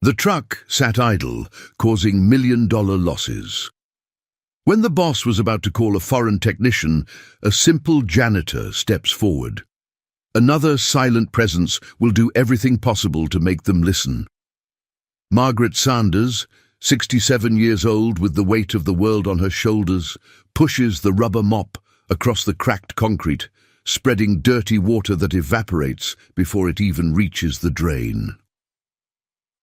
The truck sat idle, causing million-dollar losses. When the boss was about to call a foreign technician, a simple janitor steps forward. Another silent presence will do everything possible to make them listen. Margaret Sanders, 67 years old with the weight of the world on her shoulders, pushes the rubber mop across the cracked concrete, spreading dirty water that evaporates before it even reaches the drain.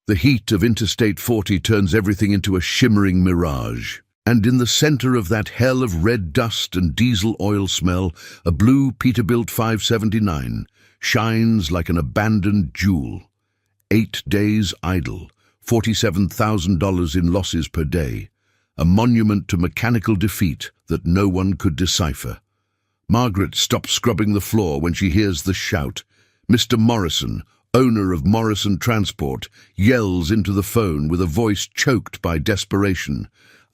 The heat of Interstate 40 turns everything into a shimmering mirage, and in the center of that hell of red dust and diesel oil smell, a blue Peterbilt 579 shines like an abandoned jewel. 8 days idle, $47,000 in losses per day, a monument to mechanical defeat that no one could decipher. Margaret stops scrubbing the floor when she hears the shout. Mr. Morrison, owner of Morrison Transport, yells into the phone with a voice choked by desperation.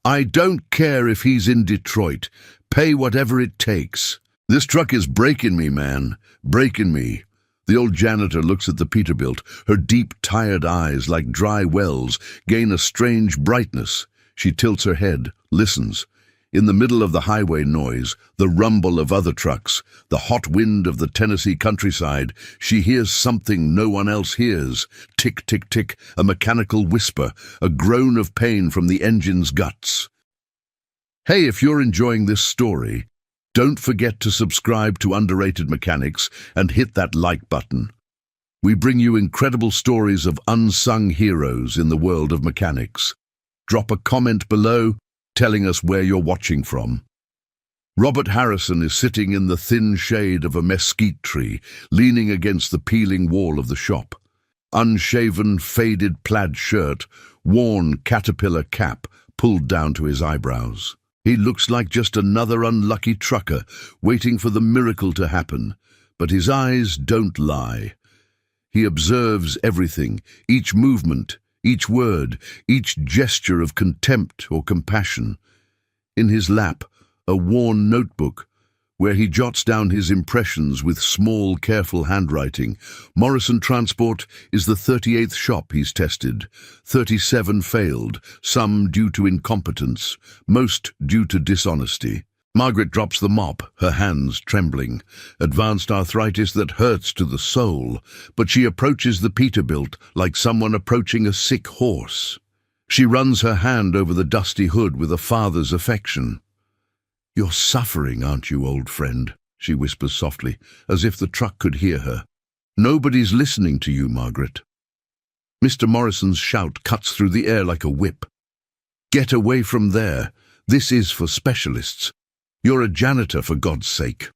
"I don't care if he's in Detroit. Pay whatever it takes. This truck is breaking me, man. Breaking me." The old janitor looks at the Peterbilt. Her deep, tired eyes, like dry wells, gain a strange brightness. She tilts her head, listens. In the middle of the highway noise, the rumble of other trucks, the hot wind of the Tennessee countryside, she hears something no one else hears. Tick, tick, tick, a mechanical whisper, a groan of pain from the engine's guts. Hey, if you're enjoying this story, don't forget to subscribe to Underrated Mechanics and hit that like button. We bring you incredible stories of unsung heroes in the world of mechanics. Drop a comment below telling us where you're watching from. Robert Harrison is sitting in the thin shade of a mesquite tree, leaning against the peeling wall of the shop. Unshaven, faded plaid shirt, worn caterpillar cap pulled down to his eyebrows. He looks like just another unlucky trucker, waiting for the miracle to happen. But his eyes don't lie. He observes everything, each movement, each word, each gesture of contempt or compassion. In his lap, a worn notebook, where he jots down his impressions with small, careful handwriting. Morrison Transport is the 38th shop he's tested. 37 failed, some due to incompetence, most due to dishonesty. Margaret drops the mop, her hands trembling. Advanced arthritis that hurts to the soul, but she approaches the Peterbilt like someone approaching a sick horse. She runs her hand over the dusty hood with a father's affection. "You're suffering, aren't you, old friend?" she whispers softly, as if the truck could hear her. "Nobody's listening to you, Margaret." Mr. Morrison's shout cuts through the air like a whip. "Get away from there. This is for specialists. You're a janitor, for God's sake."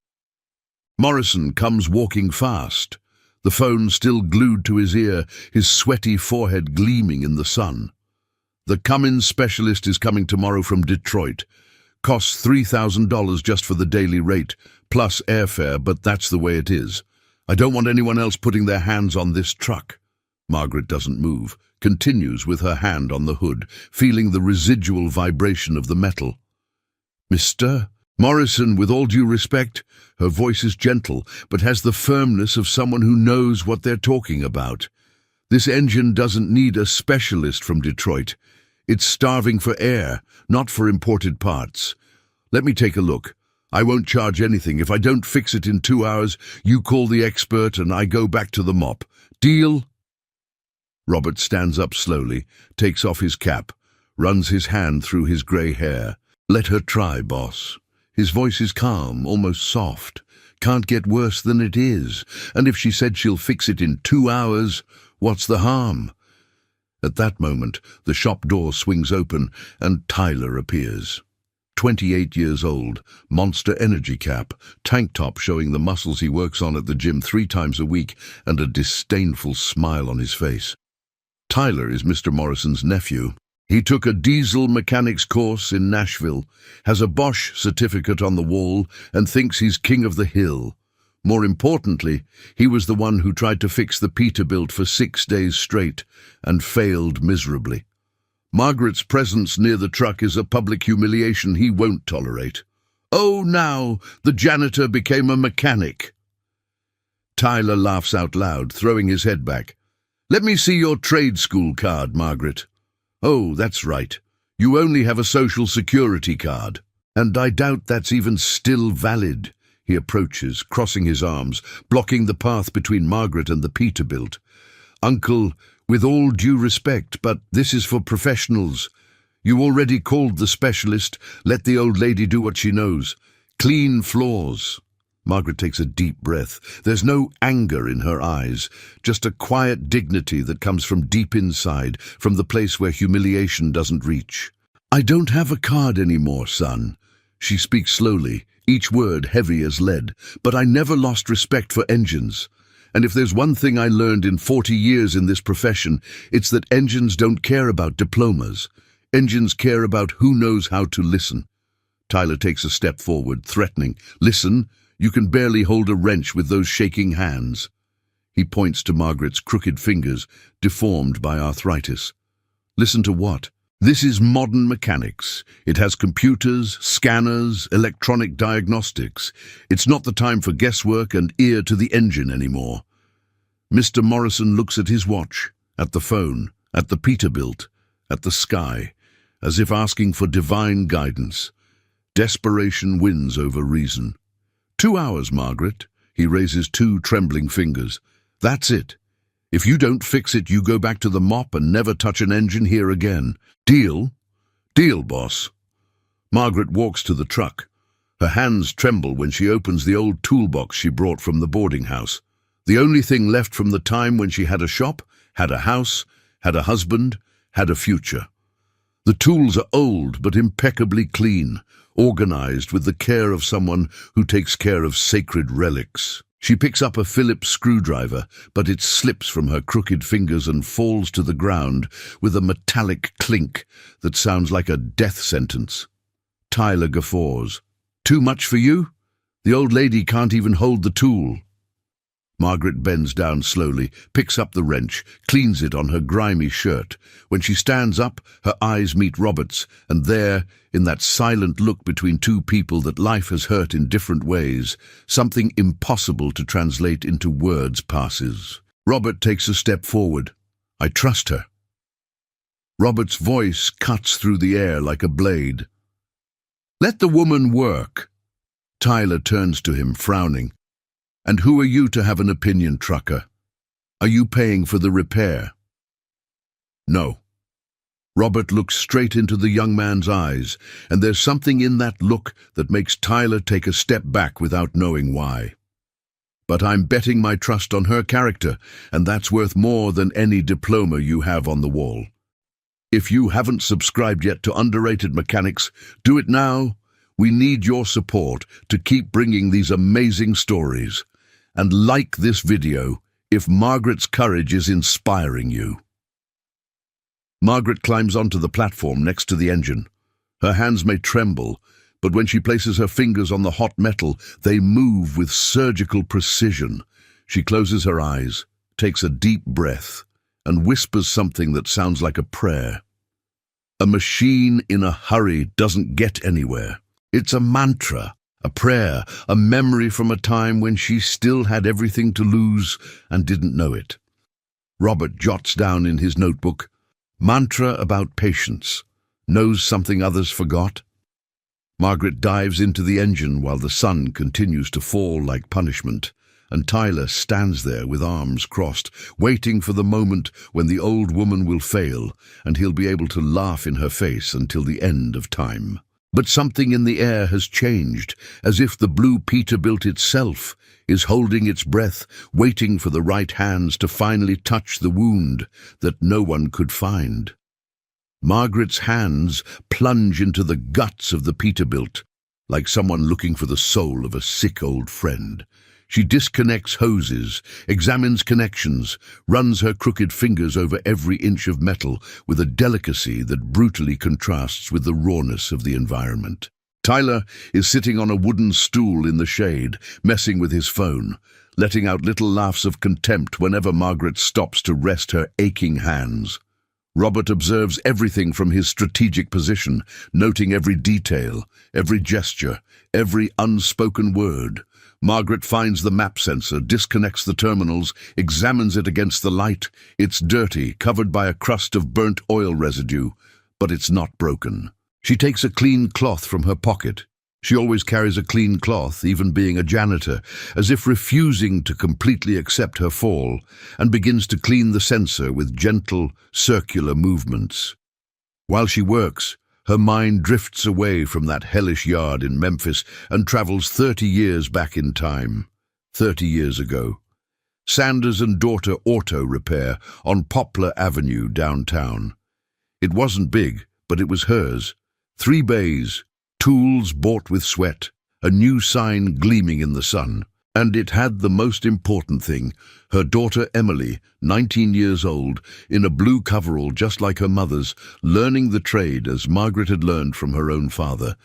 Morrison comes walking fast, the phone still glued to his ear, his sweaty forehead gleaming in the sun. "The Cummins specialist is coming tomorrow from Detroit. Costs $3,000 just for the daily rate, plus airfare, but that's the way it is. I don't want anyone else putting their hands on this truck." Margaret doesn't move, continues with her hand on the hood, feeling the residual vibration of the metal. "Mr. Morrison, with all due respect," her voice is gentle, but has the firmness of someone who knows what they're talking about. "This engine doesn't need a specialist from Detroit. It's starving for air, not for imported parts. Let me take a look. I won't charge anything. If I don't fix it in 2 hours, you call the expert and I go back to the mop. Deal?" Robert stands up slowly, takes off his cap, runs his hand through his grey hair. "Let her try, boss." His voice is calm, almost soft. "Can't get worse than it is. And if she said she'll fix it in 2 hours, what's the harm?" At that moment, the shop door swings open and Tyler appears. 28 years old, Monster Energy cap, tank top showing the muscles he works on at the gym 3 times a week, and a disdainful smile on his face. Tyler is Mr. Morrison's nephew. He took a diesel mechanics course in Nashville, has a Bosch certificate on the wall, and thinks he's king of the hill. More importantly, he was the one who tried to fix the Peterbilt for 6 days straight and failed miserably. Margaret's presence near the truck is a public humiliation he won't tolerate. "Oh, now the janitor became a mechanic." Tyler laughs out loud, throwing his head back. Let me see your trade school card, Margaret. Oh, that's right. You only have a social security card. And I doubt that's even still valid. He approaches, crossing his arms, blocking the path between Margaret and the Peterbilt. Uncle, with all due respect, but this is for professionals. You already called the specialist. Let the old lady do what she knows. Clean floors. Margaret takes a deep breath. There's no anger in her eyes, just a quiet dignity that comes from deep inside, from the place where humiliation doesn't reach. I don't have a card anymore, son. She speaks slowly, each word heavy as lead, but I never lost respect for engines. And if there's one thing I learned in 40 years in this profession, it's that engines don't care about diplomas. Engines care about who knows how to listen. Tyler takes a step forward, threatening. Listen, you can barely hold a wrench with those shaking hands. He points to Margaret's crooked fingers, deformed by arthritis. Listen to what? This is modern mechanics. It has computers, scanners, electronic diagnostics. It's not the time for guesswork and ear to the engine anymore. Mr. Morrison looks at his watch, at the phone, at the Peterbilt, at the sky, as if asking for divine guidance. Desperation wins over reason. 2 hours, Margaret. He raises 2 trembling fingers. That's it. If you don't fix it, you go back to the mop and never touch an engine here again. Deal? Deal, boss. Margaret walks to the truck. Her hands tremble when she opens the old toolbox she brought from the boarding house. The only thing left from the time when she had a shop, had a house, had a husband, had a future. The tools are old but impeccably clean, organized with the care of someone who takes care of sacred relics. She picks up a Phillips screwdriver, but it slips from her crooked fingers and falls to the ground with a metallic clink that sounds like a death sentence. Tyler guffaws. Too much for you? The old lady can't even hold the tool. Margaret bends down slowly, picks up the wrench, cleans it on her grimy shirt. When she stands up, her eyes meet Robert's, and there, in that silent look between 2 people that life has hurt in different ways, something impossible to translate into words passes. Robert takes a step forward. I trust her. Robert's voice cuts through the air like a blade. Let the woman work. Tyler turns to him, frowning. And who are you to have an opinion, trucker? Are you paying for the repair? No. Robert looks straight into the young man's eyes, and there's something in that look that makes Tyler take a step back without knowing why. But I'm betting my trust on her character, and that's worth more than any diploma you have on the wall. If you haven't subscribed yet to Underrated Mechanics, do it now. We need your support to keep bringing these amazing stories. And like this video if Margaret's courage is inspiring you. Margaret climbs onto the platform next to the engine. Her hands may tremble, but when she places her fingers on the hot metal, they move with surgical precision. She closes her eyes, takes a deep breath, and whispers something that sounds like a prayer. A machine in a hurry doesn't get anywhere. It's a mantra, a prayer, a memory from a time when she still had everything to lose and didn't know it. Robert jots down in his notebook, mantra about patience, knows something others forgot. Margaret dives into the engine while the sun continues to fall like punishment, and Tyler stands there with arms crossed, waiting for the moment when the old woman will fail and he'll be able to laugh in her face until the end of time. But something in the air has changed, as if the blue Peterbilt itself is holding its breath, waiting for the right hands to finally touch the wound that no one could find. Margaret's hands plunge into the guts of the Peterbilt, like someone looking for the soul of a sick old friend. She disconnects hoses, examines connections, runs her crooked fingers over every inch of metal with a delicacy that brutally contrasts with the rawness of the environment. Tyler is sitting on a wooden stool in the shade, messing with his phone, letting out little laughs of contempt whenever Margaret stops to rest her aching hands. Robert observes everything from his strategic position, noting every detail, every gesture, every unspoken word, Margaret finds the map sensor, disconnects the terminals, examines it against the light. It's dirty, covered by a crust of burnt oil residue, but it's not broken. She takes a clean cloth from her pocket. She always carries a clean cloth, even being a janitor, as if refusing to completely accept her fall, and begins to clean the sensor with gentle, circular movements. While she works, her mind drifts away from that hellish yard in Memphis and travels 30 years back in time. 30 years ago. Sanders and Daughter Auto Repair on Poplar Avenue downtown. It wasn't big, but it was hers. 3 bays, tools bought with sweat, a new sign gleaming in the sun. And it had the most important thing, her daughter Emily, 19 years old, in a blue coverall just like her mother's, learning the trade as Margaret had learned from her own father.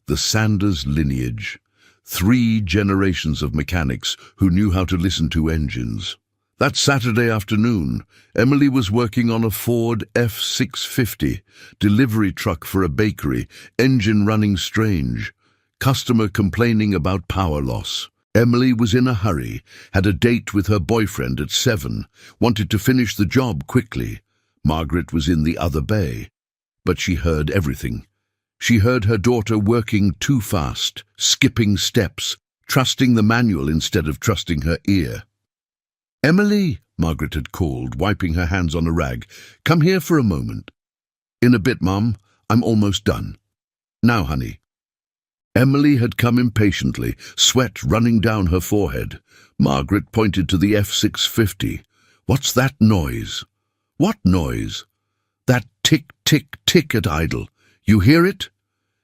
The Sanders lineage. 3 generations of mechanics who knew how to listen to engines. That Saturday afternoon, Emily was working on a Ford F650, delivery truck for a bakery, engine running strange, customer complaining about power loss. Emily was in a hurry, had a date with her boyfriend at 7, wanted to finish the job quickly. Margaret was in the other bay, but she heard everything. She heard her daughter working too fast, skipping steps, trusting the manual instead of trusting her ear. "Emily," Margaret had called, wiping her hands on a rag, "come here for a moment." "In a bit, Mum. I'm almost done." "Now, honey." Emily had come impatiently, sweat running down her forehead. Margaret pointed to the F650. "What's that noise?" "What noise?" "That tick, tick, tick at idle. You hear it?"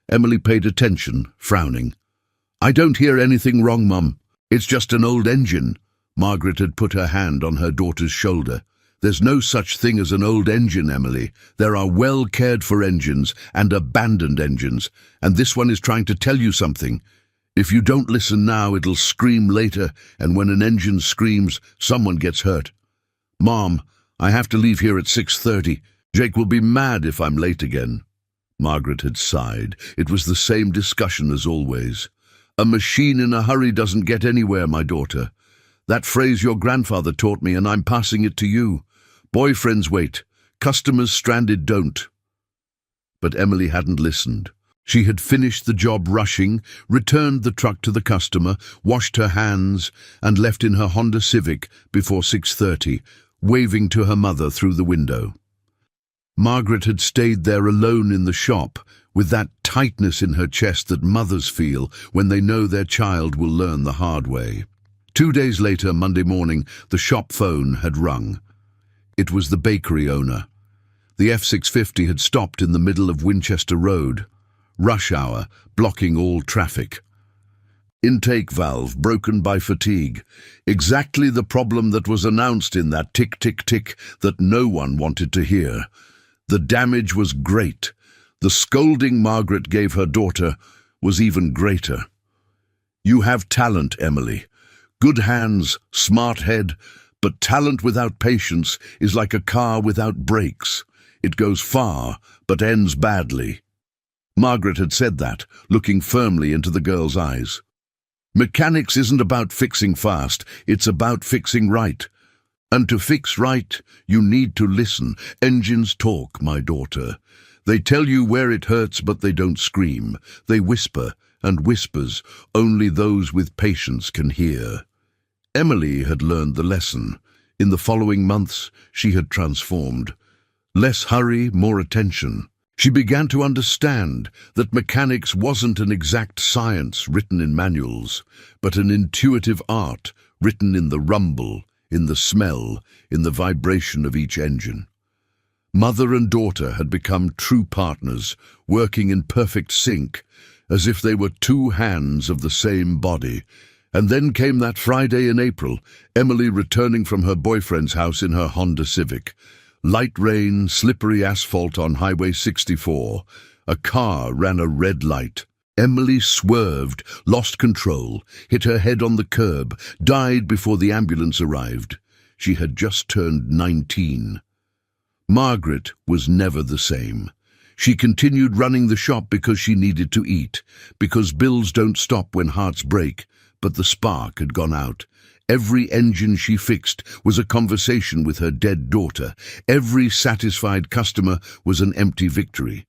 Emily paid attention, frowning. "I don't hear anything wrong, Mum. It's just an old engine." Margaret had put her hand on her daughter's shoulder. "There's no such thing as an old engine, Emily. There are well-cared-for engines and abandoned engines, and this one is trying to tell you something. If you don't listen now, it'll scream later, and when an engine screams, someone gets hurt. Mom, I have to leave here at 6:30. Jake will be mad if I'm late again." Margaret had sighed. It was the same discussion as always. "A machine in a hurry doesn't get anywhere, my daughter. That phrase your grandfather taught me, and I'm passing it to you. Boyfriends wait. Customers stranded don't." But Emily hadn't listened. She had finished the job rushing, returned the truck to the customer, washed her hands, and left in her Honda Civic before 6:30, waving to her mother through the window. Margaret had stayed there alone in the shop, with that tightness in her chest that mothers feel when they know their child will learn the hard way. 2 days later, Monday morning, the shop phone had rung. It was the bakery owner. The F650 had stopped in the middle of Winchester Road. Rush hour, blocking all traffic. Intake valve broken by fatigue. Exactly the problem that was announced in that tick-tick-tick that no one wanted to hear. The damage was great. The scolding Margaret gave her daughter was even greater. "You have talent, Emily. Good hands, smart head, but talent without patience is like a car without brakes. It goes far, but ends badly." Margaret had said that, looking firmly into the girl's eyes. "Mechanics isn't about fixing fast, it's about fixing right. And to fix right, you need to listen. Engines talk, my daughter. They tell you where it hurts, but they don't scream. They whisper, and whispers only those with patience can hear." Emily had learned the lesson. In the following months, she had transformed. Less hurry, more attention. She began to understand that mechanics wasn't an exact science written in manuals, but an intuitive art written in the rumble, in the smell, in the vibration of each engine. Mother and daughter had become true partners, working in perfect sync, as if they were 2 hands of the same body. And then came that Friday in April, Emily returning from her boyfriend's house in her Honda Civic. Light rain, slippery asphalt on Highway 64. A car ran a red light. Emily swerved, lost control, hit her head on the curb, died before the ambulance arrived. She had just turned 19. Margaret was never the same. She continued running the shop because she needed to eat, because bills don't stop when hearts break, but the spark had gone out. Every engine she fixed was a conversation with her dead daughter. Every satisfied customer was an empty victory.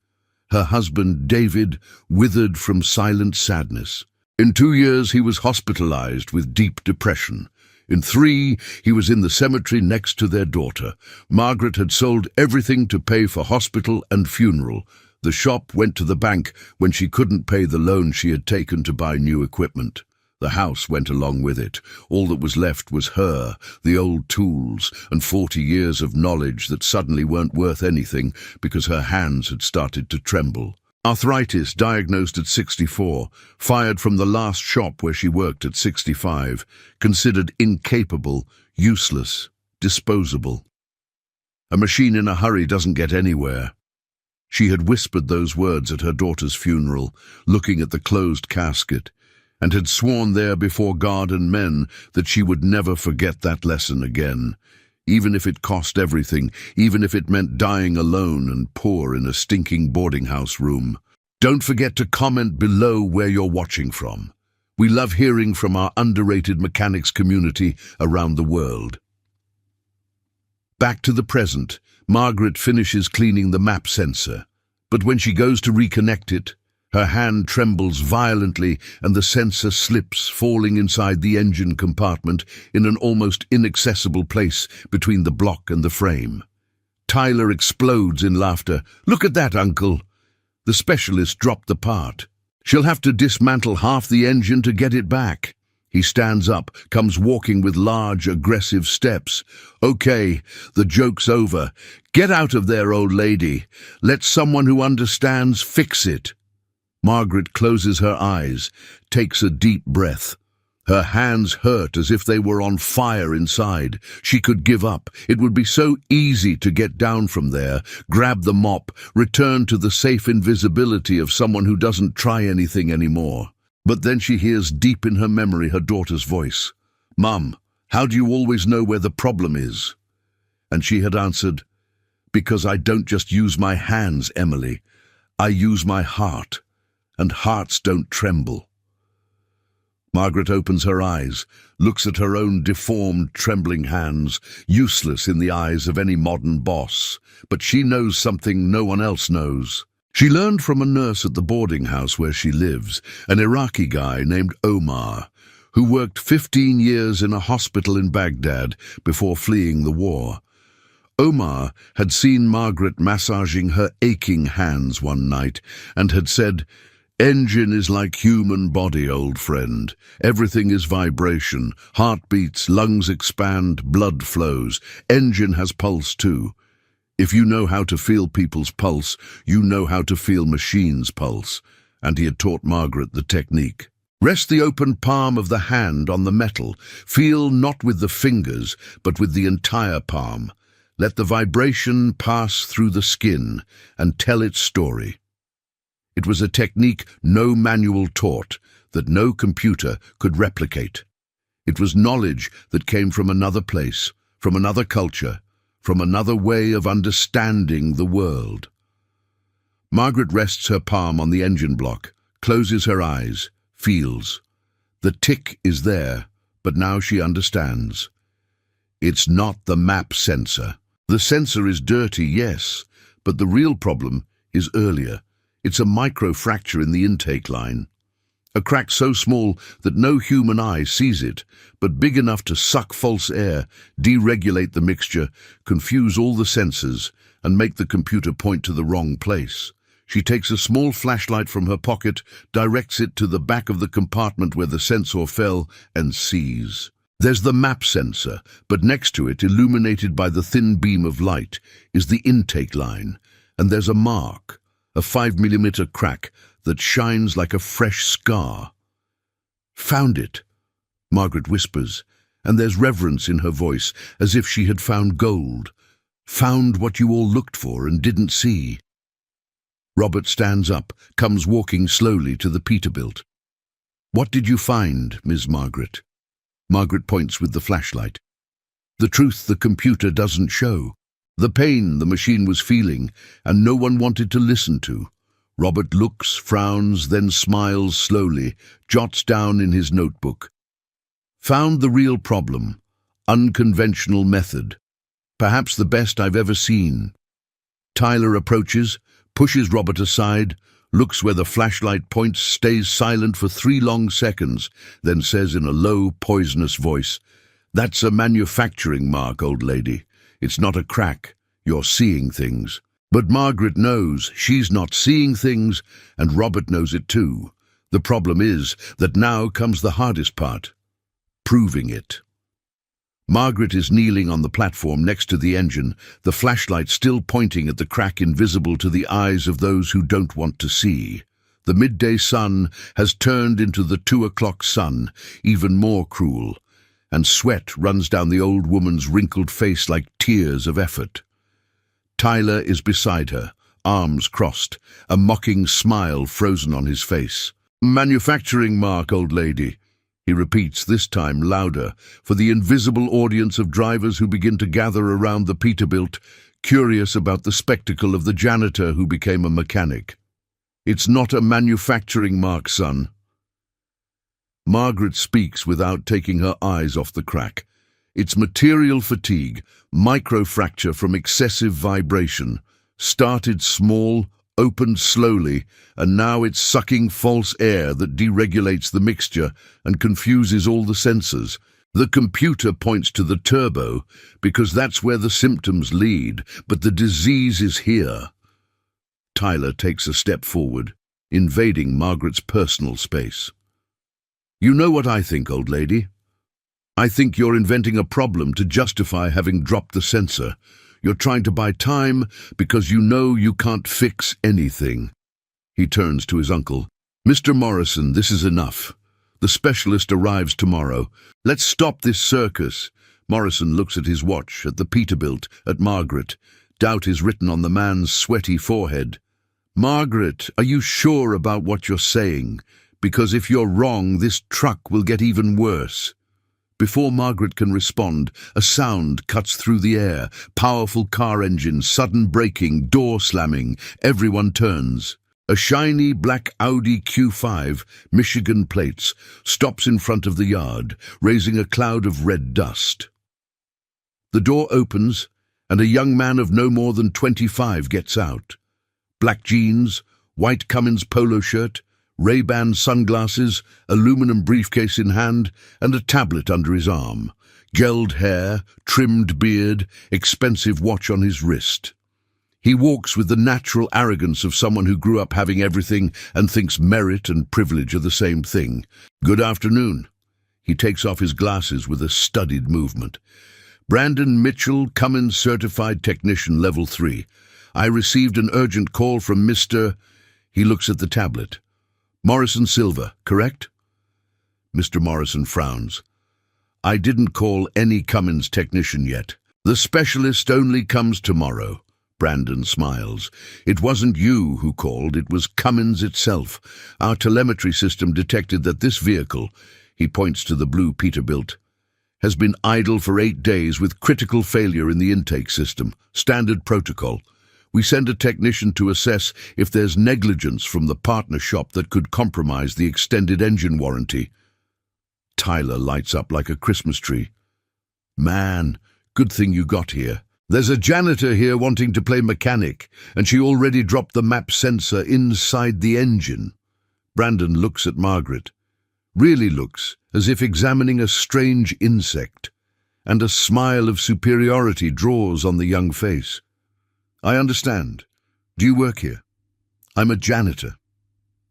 Her husband, David, withered from silent sadness. In 2 years, he was hospitalized with deep depression. In 3, he was in the cemetery next to their daughter. Margaret had sold everything to pay for hospital and funeral. The shop went to the bank when she couldn't pay the loan she had taken to buy new equipment. The house went along with it. All that was left was her, the old tools, and 40 years of knowledge that suddenly weren't worth anything because her hands had started to tremble. Arthritis diagnosed at 64, fired from the last shop where she worked at 65, considered incapable, useless, disposable. A machine in a hurry doesn't get anywhere. She had whispered those words at her daughter's funeral, looking at the closed casket, and had sworn there before God and men that she would never forget that lesson again, even if it cost everything, even if it meant dying alone and poor in a stinking boarding house room. Don't forget to comment below where you're watching from. We love hearing from our underrated mechanics community around the world. Back to the present, Margaret finishes cleaning the map sensor, but when she goes to reconnect it, her hand trembles violently and the sensor slips, falling inside the engine compartment in an almost inaccessible place between the block and the frame. Tyler explodes in laughter. "Look at that, Uncle!" The specialist dropped the part. "She'll have to dismantle half the engine to get it back." He stands up, comes walking with large, aggressive steps. "Okay, the joke's over. Get out of there, old lady. Let someone who understands fix it." Margaret closes her eyes, takes a deep breath. Her hands hurt as if they were on fire inside. She could give up. It would be so easy to get down from there, grab the mop, return to the safe invisibility of someone who doesn't try anything anymore. But then she hears deep in her memory her daughter's voice. "Mum, how do you always know where the problem is?" And she had answered, "Because I don't just use my hands, Emily. I use my heart. And hearts don't tremble." Margaret opens her eyes, looks at her own deformed, trembling hands, useless in the eyes of any modern boss. But she knows something no one else knows. She learned from a nurse at the boarding house where she lives, an Iraqi guy named Omar, who worked 15 years in a hospital in Baghdad before fleeing the war. Omar had seen Margaret massaging her aching hands one night and had said, "Engine is like human body, old friend. Everything is vibration. Heart beats, lungs expand, blood flows. Engine has pulse too. If you know how to feel people's pulse, you know how to feel machines' pulse." And he had taught Margaret the technique. Rest the open palm of the hand on the metal. Feel not with the fingers, but with the entire palm. Let the vibration pass through the skin and tell its story. It was a technique no manual taught, that no computer could replicate. It was knowledge that came from another place, from another culture, from another way of understanding the world. Margaret rests her palm on the engine block, closes her eyes, feels. The tick is there, but now she understands. It's not the map sensor. The sensor is dirty, yes, but the real problem is earlier. It's a microfracture in the intake line. A crack so small that no human eye sees it, but big enough to suck false air, deregulate the mixture, confuse all the sensors, and make the computer point to the wrong place. She takes a small flashlight from her pocket, directs it to the back of the compartment where the sensor fell, and sees. There's the map sensor, but next to it, illuminated by the thin beam of light, is the intake line, and there's a mark. A 5mm crack that shines like a fresh scar. "Found it," Margaret whispers, and there's reverence in her voice, as if she had found gold. "Found what you all looked for and didn't see." Robert stands up, comes walking slowly to the Peterbilt. "What did you find, Miss Margaret?" Margaret points with the flashlight. "The truth the computer doesn't show. The pain the machine was feeling, and no one wanted to listen to." Robert looks, frowns, then smiles slowly, jots down in his notebook. Found the real problem. Unconventional method. Perhaps the best I've ever seen. Tyler approaches, pushes Robert aside, looks where the flashlight points, stays silent for 3 long seconds, then says in a low, poisonous voice, "That's a manufacturing mark, old lady. It's not a crack. You're seeing things." But Margaret knows she's not seeing things, and Robert knows it too. The problem is that now comes the hardest part. Proving it. Margaret is kneeling on the platform next to the engine, the flashlight still pointing at the crack invisible to the eyes of those who don't want to see. The midday sun has turned into the 2 o'clock sun, even more cruel, and sweat runs down the old woman's wrinkled face like tears of effort. Tyler is beside her, arms crossed, a mocking smile frozen on his face. "Manufacturing mark, old lady," he repeats, this time louder, for the invisible audience of drivers who begin to gather around the Peterbilt, curious about the spectacle of the janitor who became a mechanic. "It's not a manufacturing mark, son." Margaret speaks without taking her eyes off the crack. It's material fatigue, microfracture from excessive vibration. Started small, opened slowly, and now it's sucking false air that deregulates the mixture and confuses all the sensors. The computer points to the turbo because that's where the symptoms lead, but the disease is here. Tyler takes a step forward, invading Margaret's personal space. "You know what I think, old lady? I think you're inventing a problem to justify having dropped the sensor. You're trying to buy time because you know you can't fix anything." He turns to his uncle. "Mr. Morrison, this is enough. The specialist arrives tomorrow. Let's stop this circus." Morrison looks at his watch, at the Peterbilt, at Margaret. Doubt is written on the man's sweaty forehead. "Margaret, are you sure about what you're saying? Because if you're wrong, this truck will get even worse." Before Margaret can respond, a sound cuts through the air. Powerful car engine, sudden braking, door slamming. Everyone turns. A shiny black Audi Q5, Michigan plates, stops in front of the yard, raising a cloud of red dust. The door opens, and a young man of no more than 25 gets out. Black jeans, white Cummins polo shirt, Ray-Ban sunglasses, aluminum briefcase in hand, and a tablet under his arm. Gelled hair, trimmed beard, expensive watch on his wrist. He walks with the natural arrogance of someone who grew up having everything and thinks merit and privilege are the same thing. "Good afternoon." He takes off his glasses with a studied movement. "Brandon Mitchell, Cummins Certified Technician Level 3. I received an urgent call from Mr." He looks at the tablet. "Morrison Silva, correct?" Mr. Morrison frowns. "I didn't call any Cummins technician yet. The specialist only comes tomorrow." Brandon smiles. "It wasn't you who called, it was Cummins itself. Our telemetry system detected that this vehicle," he points to the blue Peterbilt, "has been idle for 8 days with critical failure in the intake system. Standard protocol. We send a technician to assess if there's negligence from the partner shop that could compromise the extended engine warranty." Tyler lights up like a Christmas tree. "Man, good thing you got here. There's a janitor here wanting to play mechanic, and she already dropped the map sensor inside the engine." Brandon looks at Margaret. Really looks as if examining a strange insect, and a smile of superiority draws on the young face. "I understand. Do you work here?" "I'm a janitor."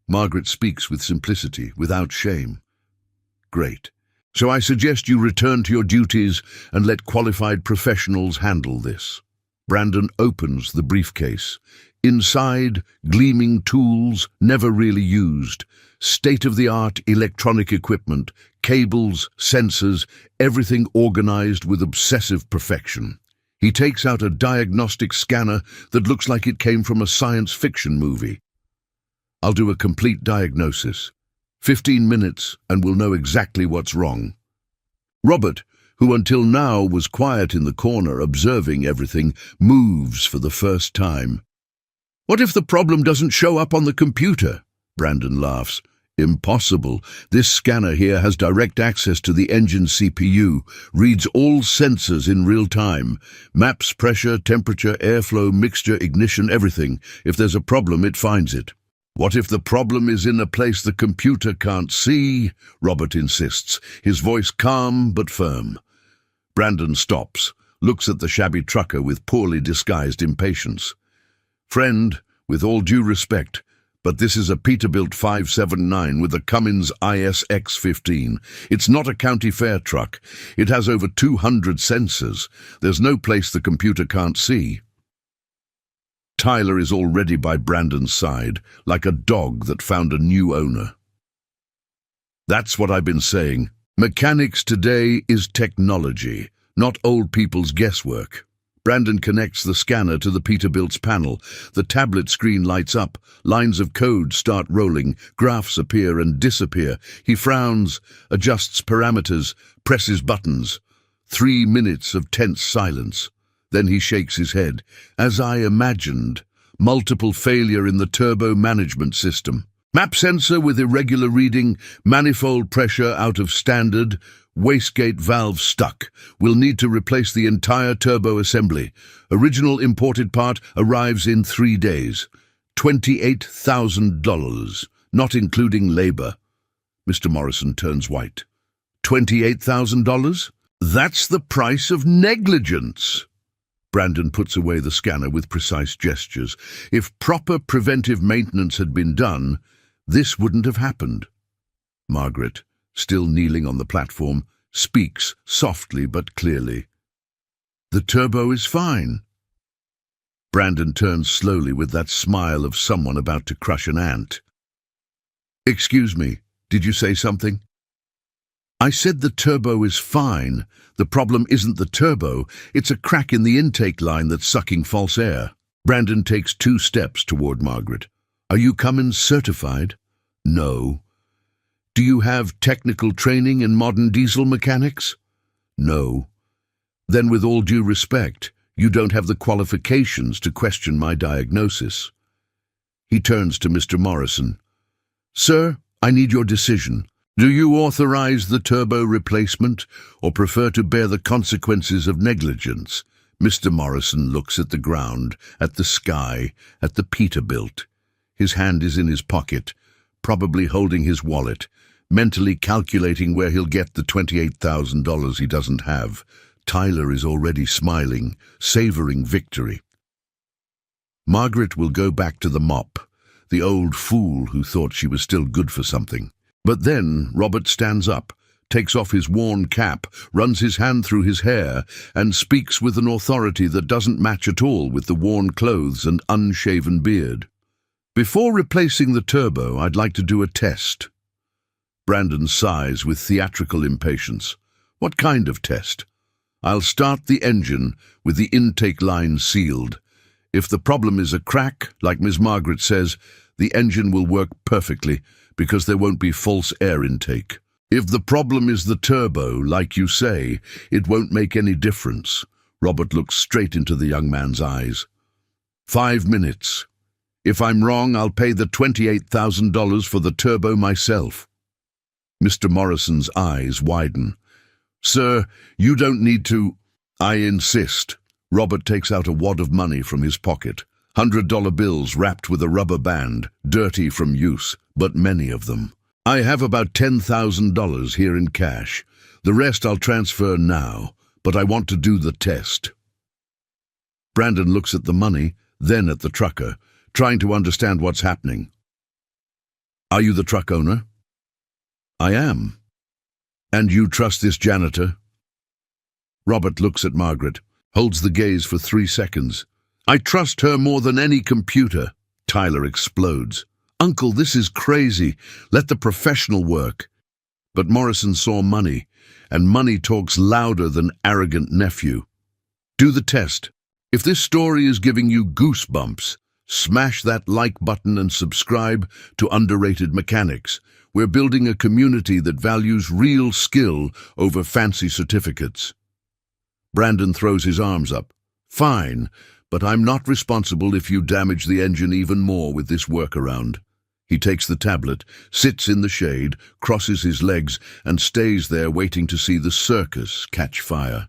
Margaret speaks with simplicity, without shame. "Great. So I suggest you return to your duties and let qualified professionals handle this." Brandon opens the briefcase. Inside, gleaming tools, never really used. State-of-the-art electronic equipment, cables, sensors, everything organized with obsessive perfection. He takes out a diagnostic scanner that looks like it came from a science fiction movie. "I'll do a complete diagnosis. 15 minutes and we'll know exactly what's wrong." Robert, who until now was quiet in the corner observing everything, moves for the first time. "What if the problem doesn't show up on the computer?" Brandon laughs. Impossible. This scanner here has direct access to the engine CPU, reads all sensors in real time. Maps pressure, temperature, airflow, mixture, ignition, everything. If there's a problem, it finds it. What if the problem is in a place the computer can't see? Robert insists, his voice calm but firm. Brandon stops, looks at the shabby trucker with poorly disguised impatience. Friend, with all due respect, but this is a Peterbilt 579 with a Cummins ISX-15. It's not a county fair truck. It has over 200 sensors. There's no place the computer can't see. Tyler is already by Brandon's side, like a dog that found a new owner. That's what I've been saying. Mechanics today is technology, not old people's guesswork. Brandon connects the scanner to the Peterbilt's panel. The tablet screen lights up. Lines of code start rolling. Graphs appear and disappear. He frowns, adjusts parameters, presses buttons. 3 minutes of tense silence. Then he shakes his head. As I imagined, multiple failure in the turbo management system. Map sensor with irregular reading, manifold pressure out of standard, wastegate valve stuck. We'll need to replace the entire turbo assembly. Original imported part arrives in 3 days. $28,000, not including labor. Mr. Morrison turns white. $28,000? That's the price of negligence. Brandon puts away the scanner with precise gestures. If proper preventive maintenance had been done, this wouldn't have happened. Margaret, still kneeling on the platform, speaks softly but clearly. The turbo is fine. Brandon turns slowly with that smile of someone about to crush an ant. Excuse me, did you say something? I said the turbo is fine. The problem isn't the turbo, it's a crack in the intake line that's sucking false air. Brandon takes 2 steps toward Margaret. Are you Cummins certified? No. Do you have technical training in modern diesel mechanics? No. Then with all due respect, you don't have the qualifications to question my diagnosis. He turns to Mr. Morrison. Sir, I need your decision. Do you authorize the turbo replacement or prefer to bear the consequences of negligence? Mr. Morrison looks at the ground, at the sky, at the Peterbilt. His hand is in his pocket, probably holding his wallet, mentally calculating where he'll get the $28,000 he doesn't have. Tyler is already smiling, savoring victory. Margaret will go back to the mop, the old fool who thought she was still good for something. But then Robert stands up, takes off his worn cap, runs his hand through his hair, and speaks with an authority that doesn't match at all with the worn clothes and unshaven beard. Before replacing the turbo, I'd like to do a test. Brandon sighs with theatrical impatience. What kind of test? I'll start the engine with the intake line sealed. If the problem is a crack, like Ms. Margaret says, the engine will work perfectly because there won't be false air intake. If the problem is the turbo, like you say, it won't make any difference. Robert looks straight into the young man's eyes. 5 minutes. If I'm wrong, I'll pay the $28,000 for the turbo myself. Mr. Morrison's eyes widen. Sir, you don't need to. I insist. Robert takes out a wad of money from his pocket. $100 bills wrapped with a rubber band, dirty from use, but many of them. I have about $10,000 here in cash. The rest I'll transfer now, but I want to do the test. Brandon looks at the money, then at the trucker, trying to understand what's happening. Are you the truck owner? I am. And you trust this janitor? Robert looks at Margaret, holds the gaze for 3 seconds. I trust her more than any computer. Tyler explodes. Uncle, this is crazy. Let the professional work. But Morrison saw money, and money talks louder than arrogant nephew. Do the test. If this story is giving you goosebumps, smash that like button and subscribe to Underrated Mechanics. We're building a community that values real skill over fancy certificates. Brandon throws his arms up. Fine, but I'm not responsible if you damage the engine even more with this workaround. He takes the tablet, sits in the shade, crosses his legs, and stays there waiting to see the circus catch fire.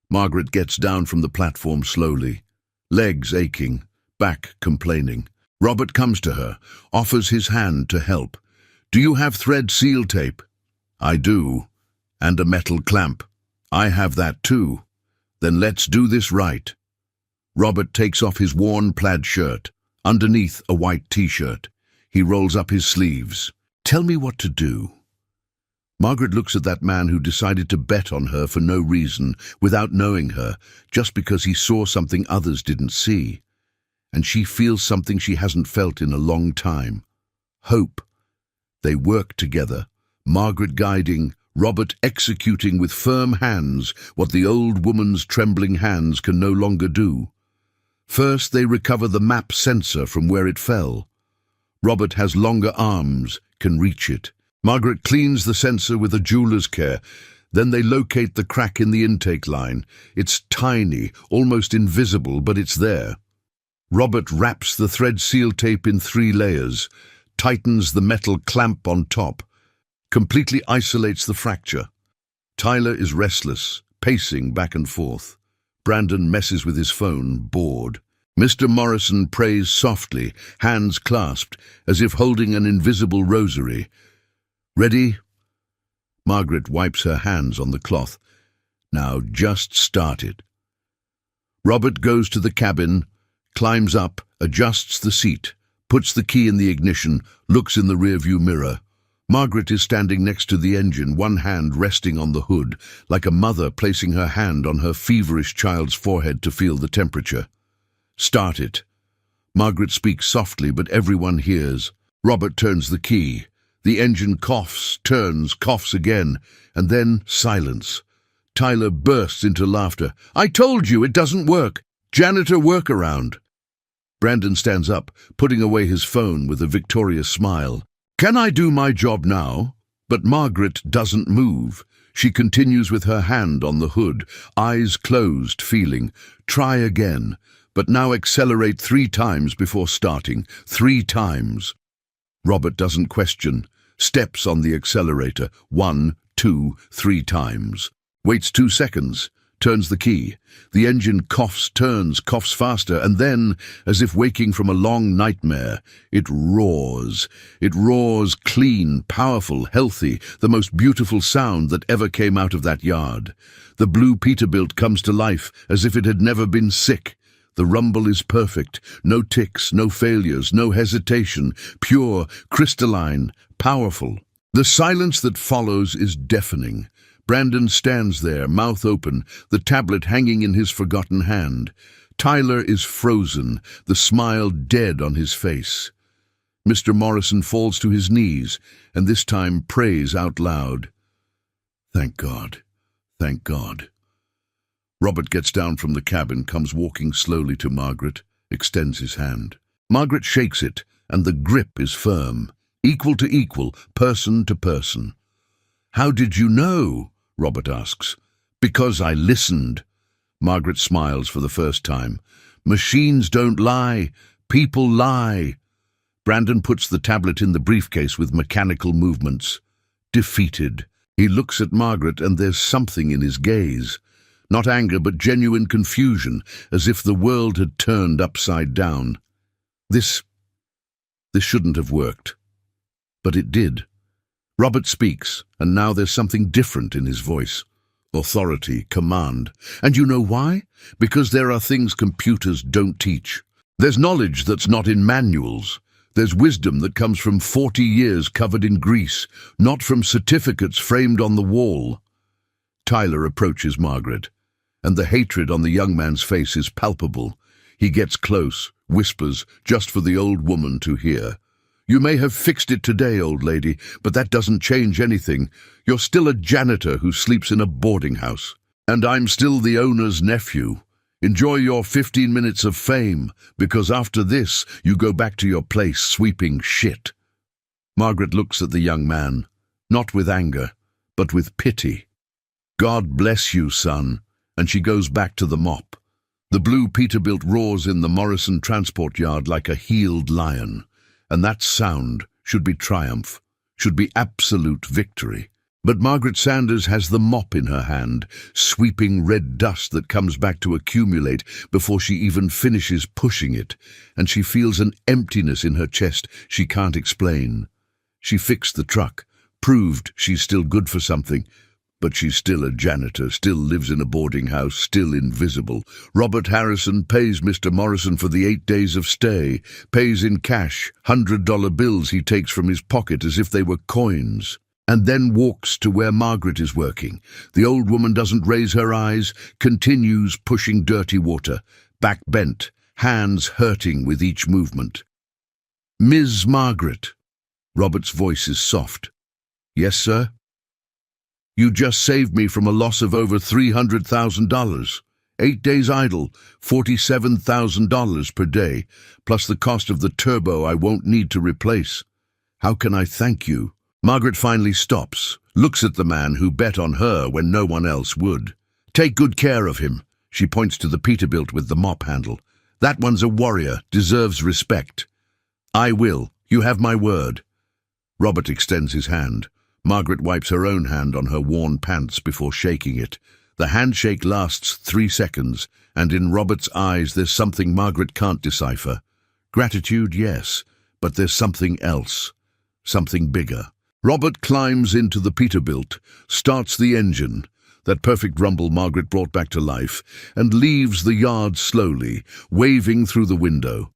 Margaret gets down from the platform slowly, legs aching, back complaining. Robert comes to her, offers his hand to help. "Do you have thread seal tape?" "I do. And a metal clamp." "I have that too." "Then let's do this right." Robert takes off his worn plaid shirt, underneath a white t-shirt. He rolls up his sleeves. "Tell me what to do." Margaret looks at that man who decided to bet on her for no reason, without knowing her, just because he saw something others didn't see. And she feels something she hasn't felt in a long time. Hope. They work together, Margaret guiding, Robert executing with firm hands what the old woman's trembling hands can no longer do. First, they recover the map sensor from where it fell. Robert has longer arms, can reach it. Margaret cleans the sensor with a jeweler's care. Then they locate the crack in the intake line. It's tiny, almost invisible, but it's there. Robert wraps the thread seal tape in 3 layers, tightens the metal clamp on top, completely isolates the fracture. Tyler is restless, pacing back and forth. Brandon messes with his phone, bored. Mr. Morrison prays softly, hands clasped, as if holding an invisible rosary. "Ready?" Margaret wipes her hands on the cloth. "Now just start it." Robert goes to the cabin, climbs up, adjusts the seat, puts the key in the ignition, looks in the rearview mirror. Margaret is standing next to the engine, one hand resting on the hood, like a mother placing her hand on her feverish child's forehead to feel the temperature. "Start it." Margaret speaks softly, but everyone hears. Robert turns the key. The engine coughs, turns, coughs again, and then silence. Tyler bursts into laughter. "I told you it doesn't work. Janitor workaround." Brandon stands up, putting away his phone with a victorious smile. "Can I do my job now?" But Margaret doesn't move. She continues with her hand on the hood, eyes closed, feeling. "Try again. But now accelerate 3 times before starting. 3 times. Robert doesn't question. Steps on the accelerator. 1, 2, 3 times. Waits 2 seconds. Turns the key. The engine coughs, turns, coughs faster, and then, as if waking from a long nightmare, it roars. It roars clean, powerful, healthy, the most beautiful sound that ever came out of that yard. The blue Peterbilt comes to life as if it had never been sick. The rumble is perfect, no ticks, no failures, no hesitation, pure, crystalline, powerful. The silence that follows is deafening. Brandon stands there, mouth open, the tablet hanging in his forgotten hand. Tyler is frozen, the smile dead on his face. Mr. Morrison falls to his knees, and this time prays out loud. "Thank God, thank God." Robert gets down from the cabin, comes walking slowly to Margaret, extends his hand. Margaret shakes it, and the grip is firm, equal to equal, person to person. "How did you know?" Robert asks. "Because I listened." Margaret smiles for the first time. "Machines don't lie. People lie." Brandon puts the tablet in the briefcase with mechanical movements. Defeated. He looks at Margaret, and there's something in his gaze. Not anger, but genuine confusion, as if the world had turned upside down. This shouldn't have worked. But it did. Robert speaks, and now there's something different in his voice. Authority, command. And you know why? Because there are things computers don't teach. There's knowledge that's not in manuals. There's wisdom that comes from 40 years covered in grease, not from certificates framed on the wall. Tyler approaches Margaret, and the hatred on the young man's face is palpable. He gets close, whispers, just for the old woman to hear. "You may have fixed it today, old lady, but that doesn't change anything. You're still a janitor who sleeps in a boarding house. And I'm still the owner's nephew. Enjoy your 15 minutes of fame, because after this, you go back to your place sweeping shit." Margaret looks at the young man, not with anger, but with pity. "God bless you, son," and she goes back to the mop. The blue Peterbilt roars in the Morrison transport yard like a healed lion. and that sound should be triumph, should be absolute victory. But Margaret Sanders has the mop in her hand, sweeping red dust that comes back to accumulate before she even finishes pushing it, and she feels an emptiness in her chest she can't explain. She fixed the truck, proved she's still good for something, but she's still a janitor, still lives in a boarding house, still invisible. Robert Harrison pays Mr. Morrison for the 8 days of stay, pays in cash, $100 bills he takes from his pocket as if they were coins, and then walks to where Margaret is working. The old woman doesn't raise her eyes, continues pushing dirty water, back bent, hands hurting with each movement. "Ms. Margaret." Robert's voice is soft. "Yes, sir?" "You just saved me from a loss of over $300,000. 8 days idle, $47,000 per day, plus the cost of the turbo I won't need to replace. How can I thank you?" Margaret finally stops, looks at the man who bet on her when no one else would. "Take good care of him." She points to the Peterbilt with the mop handle. "That one's a warrior, deserves respect." "I will. You have my word." Robert extends his hand. Margaret wipes her own hand on her worn pants before shaking it. The handshake lasts 3 seconds, and in Robert's eyes there's something Margaret can't decipher. Gratitude, yes, but there's something else, something bigger. Robert climbs into the Peterbilt, starts the engine, that perfect rumble Margaret brought back to life, and leaves the yard slowly, waving through the window.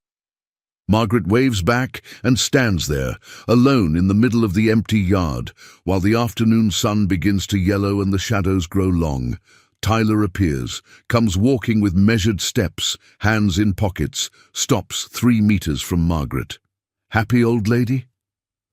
Margaret waves back and stands there, alone in the middle of the empty yard, while the afternoon sun begins to yellow and the shadows grow long. Tyler appears, comes walking with measured steps, hands in pockets, stops 3 meters from Margaret. "Happy, old lady?"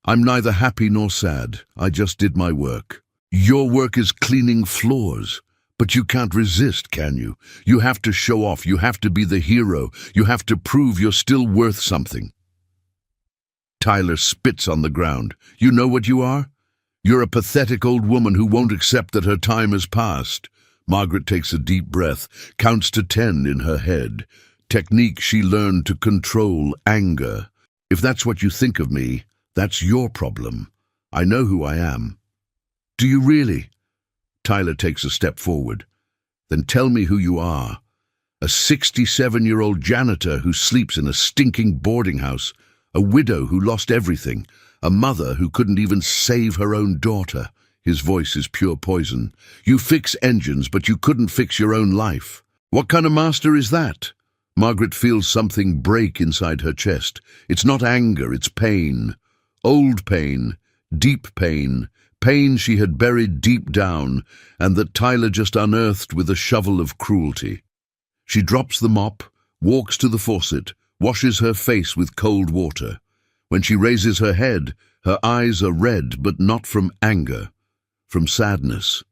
"I'm neither happy nor sad. I just did my work." "Your work is cleaning floors. But you can't resist, can you? You have to show off. You have to be the hero. You have to prove you're still worth something." Tyler spits on the ground. "You know what you are? You're a pathetic old woman who won't accept that her time has passed." Margaret takes a deep breath, counts to 10 in her head. Technique she learned to control anger. "If that's what you think of me, that's your problem. I know who I am." "Do you really?" Tyler takes a step forward. "Then tell me who you are. A 67-year-old janitor who sleeps in a stinking boarding house, a widow who lost everything, a mother who couldn't even save her own daughter." His voice is pure poison. "You fix engines, but you couldn't fix your own life. What kind of master is that?" Margaret feels something break inside her chest. It's not anger, it's pain. Old pain, deep pain, pain she had buried deep down, and that Tyler just unearthed with a shovel of cruelty. She drops the mop, walks to the faucet, washes her face with cold water. When she raises her head, her eyes are red, but not from anger, from sadness.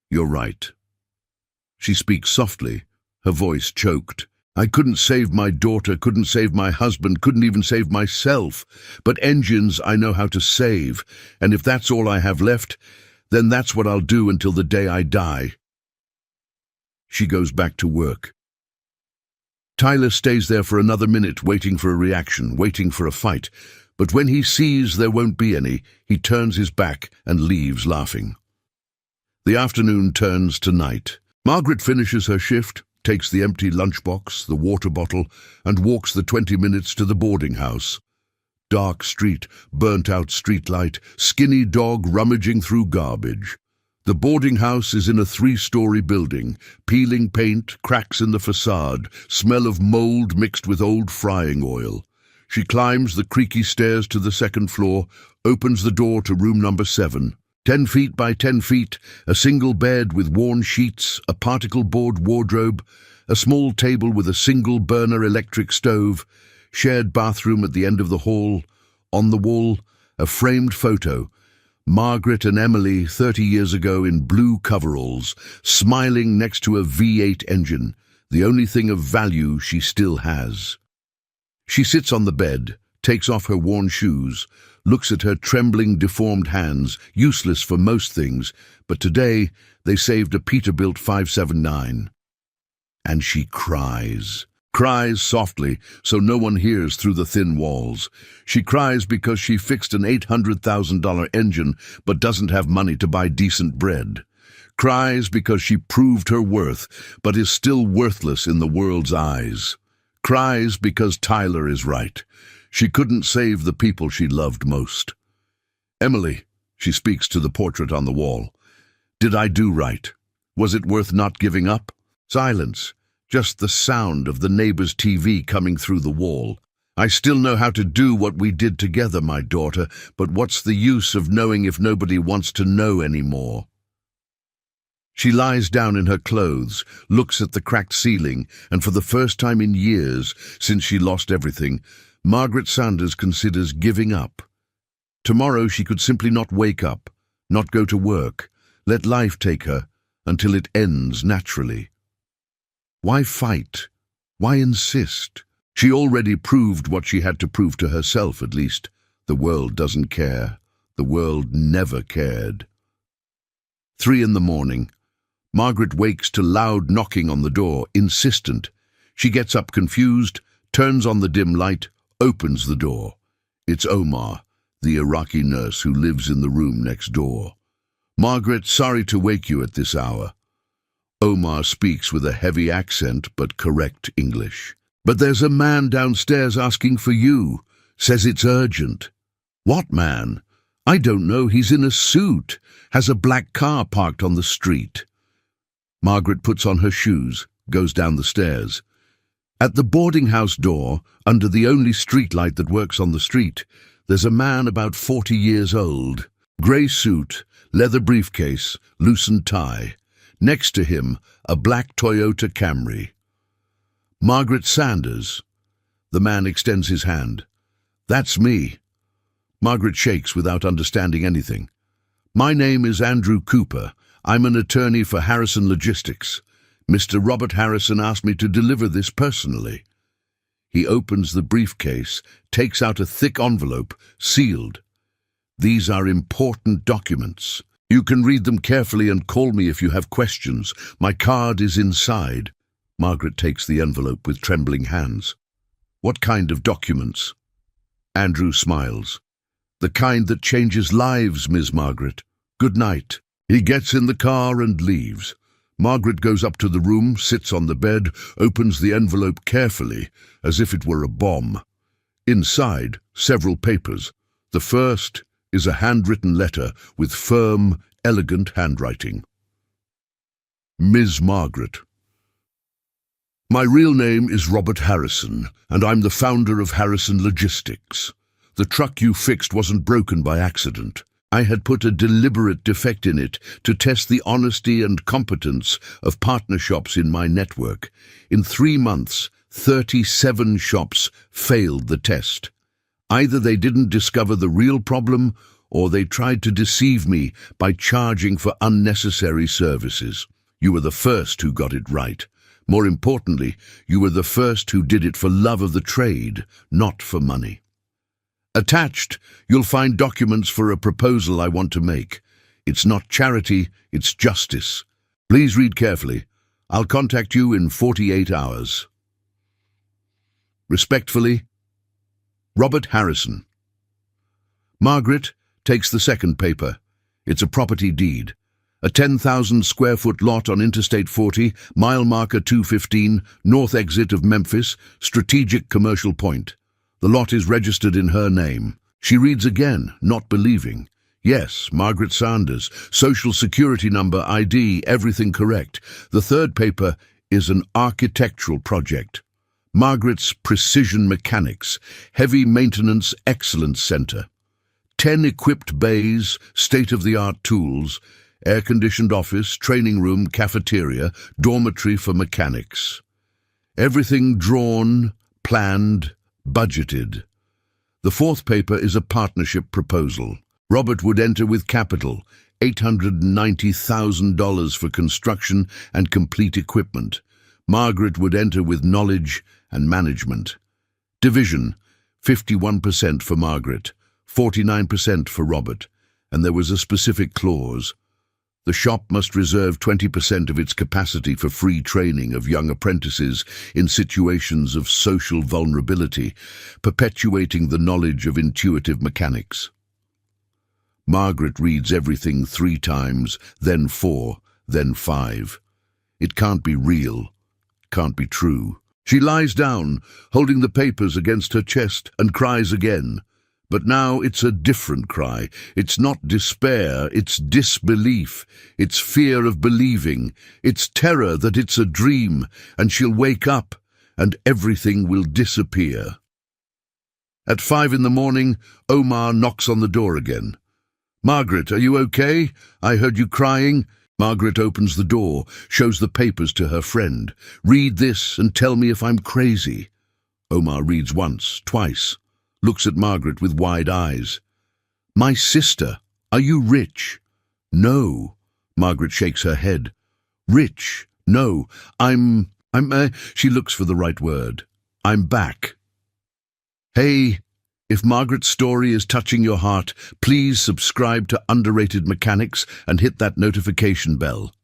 "You're right." She speaks softly, her voice choked. "I couldn't save my daughter, couldn't save my husband, couldn't even save myself. But engines I know how to save, and if that's all I have left, then that's what I'll do until the day I die." She goes back to work. Tyler stays there for another minute, waiting for a reaction, waiting for a fight. But when he sees there won't be any, he turns his back and leaves laughing. The afternoon turns to night. Margaret finishes her shift, takes the empty lunchbox, the water bottle, and walks the 20 minutes to the boarding house. Dark street, burnt-out streetlight, skinny dog rummaging through garbage. The boarding house is in a 3-story building, peeling paint, cracks in the facade, smell of mold mixed with old frying oil. She climbs the creaky stairs to the 2nd floor, opens the door to room number 7. 10 feet by 10 feet, a single bed with worn sheets, a particle board wardrobe, a small table with a single burner electric stove, shared bathroom at the end of the hall. On the wall, a framed photo. Margaret and Emily 30 years ago in blue coveralls, smiling next to a V8 engine, the only thing of value she still has. She sits on the bed, takes off her worn shoes, looks at her trembling, deformed hands, useless for most things, but today they saved a Peterbilt 579. And she cries. Cries softly so no one hears through the thin walls. She cries because she fixed an $800,000 engine but doesn't have money to buy decent bread. Cries because she proved her worth but is still worthless in the world's eyes. Cries because Tyler is right. She couldn't save the people she loved most. Emily, she speaks to the portrait on the wall. Did I do right? Was it worth not giving up? Silence. Just the sound of the neighbor's TV coming through the wall. I still know how to do what we did together, my daughter, but what's the use of knowing if nobody wants to know anymore? She lies down in her clothes, looks at the cracked ceiling, and for the first time in years, since she lost everything, Margaret Sanders considers giving up. Tomorrow she could simply not wake up, not go to work, let life take her, until it ends naturally. Why fight? Why insist? She already proved what she had to prove to herself, at least. The world doesn't care. The world never cared. 3 a.m. Margaret wakes to loud knocking on the door, insistent. She gets up confused, turns on the dim light, opens the door. It's Omar, the Iraqi nurse who lives in the room next door. Margaret, sorry to wake you at this hour. Omar speaks with a heavy accent but correct English. But there's a man downstairs asking for you. Says it's urgent. What man? I don't know. He's in a suit. Has a black car parked on the street. Margaret puts on her shoes, goes down the stairs. At the boarding house door, under the only street light that works on the street, there's a man about 40 years old. Grey suit, leather briefcase, loosened tie. Next to him, a black Toyota Camry. Margaret Sanders. The man extends his hand. That's me. Margaret shakes without understanding anything. My name is Andrew Cooper. I'm an attorney for Harrison Logistics. Mr. Robert Harrison asked me to deliver this personally. He opens the briefcase, takes out a thick envelope, sealed. These are important documents. You can read them carefully and call me if you have questions. My card is inside. Margaret takes the envelope with trembling hands. What kind of documents? Andrew smiles. The kind that changes lives, Ms. Margaret. Good night. He gets in the car and leaves. Margaret goes up to the room, sits on the bed, opens the envelope carefully, as if it were a bomb. Inside, several papers. The first is a handwritten letter with firm, elegant handwriting. Ms. Margaret. My real name is Robert Harrison, and I'm the founder of Harrison Logistics. The truck you fixed wasn't broken by accident. I had put a deliberate defect in it to test the honesty and competence of partner shops in my network. In 3 months, 37 shops failed the test. Either they didn't discover the real problem, or they tried to deceive me by charging for unnecessary services. You were the first who got it right. More importantly, you were the first who did it for love of the trade, not for money. Attached, you'll find documents for a proposal I want to make. It's not charity, it's justice. Please read carefully. I'll contact you in 48 hours. Respectfully, Robert Harrison. Margaret takes the second paper. It's a property deed. A 10,000 square foot lot on Interstate 40, mile marker 215, north exit of Memphis, strategic commercial point. The lot is registered in her name. She reads again, not believing. Yes, Margaret Sanders, social security number, ID, everything correct. The third paper is an architectural project. Margaret's Precision Mechanics, Heavy Maintenance Excellence Center. 10 equipped bays, state-of-the-art tools, air-conditioned office, training room, cafeteria, dormitory for mechanics. Everything drawn, planned, budgeted. The fourth paper is a partnership proposal. Robert would enter with capital, $890,000 for construction and complete equipment. Margaret would enter with knowledge and management. Division, 51% for Margaret, 49% for Robert, and there was a specific clause. The shop must reserve 20% of its capacity for free training of young apprentices in situations of social vulnerability, perpetuating the knowledge of intuitive mechanics. Margaret reads everything 3 times, then 4, then 5. It can't be real, can't be true. She lies down, holding the papers against her chest, and cries again. But now it's a different cry. It's not despair, it's disbelief. It's fear of believing. It's terror that it's a dream, and she'll wake up, and everything will disappear. At 5 in the morning, Omar knocks on the door again. "Margaret, are you okay? I heard you crying." Margaret opens the door, shows the papers to her friend. "Read this and tell me if I'm crazy." Omar reads once, twice, looks at Margaret with wide eyes. "My sister, are you rich?" "No." Margaret shakes her head. "Rich? No. She looks for the right word. "I'm back." Hey, if Margaret's story is touching your heart, please subscribe to Underrated Mechanics and hit that notification bell.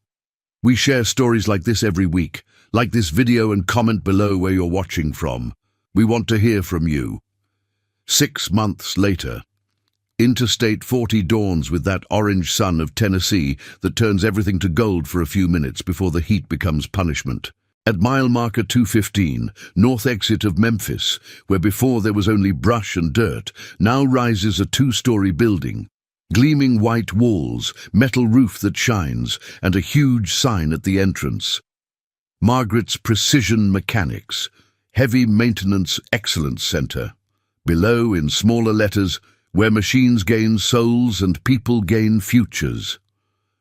We share stories like this every week. Like this video and comment below where you're watching from. We want to hear from you. 6 months later, Interstate 40 dawns with that orange sun of Tennessee that turns everything to gold for a few minutes before the heat becomes punishment. At mile marker 215, north exit of Memphis, where before there was only brush and dirt, now rises a 2-story building. Gleaming white walls, metal roof that shines, and a huge sign at the entrance. Margaret's Precision Mechanics, Heavy Maintenance Excellence Center. Below, in smaller letters, where machines gain souls and people gain futures.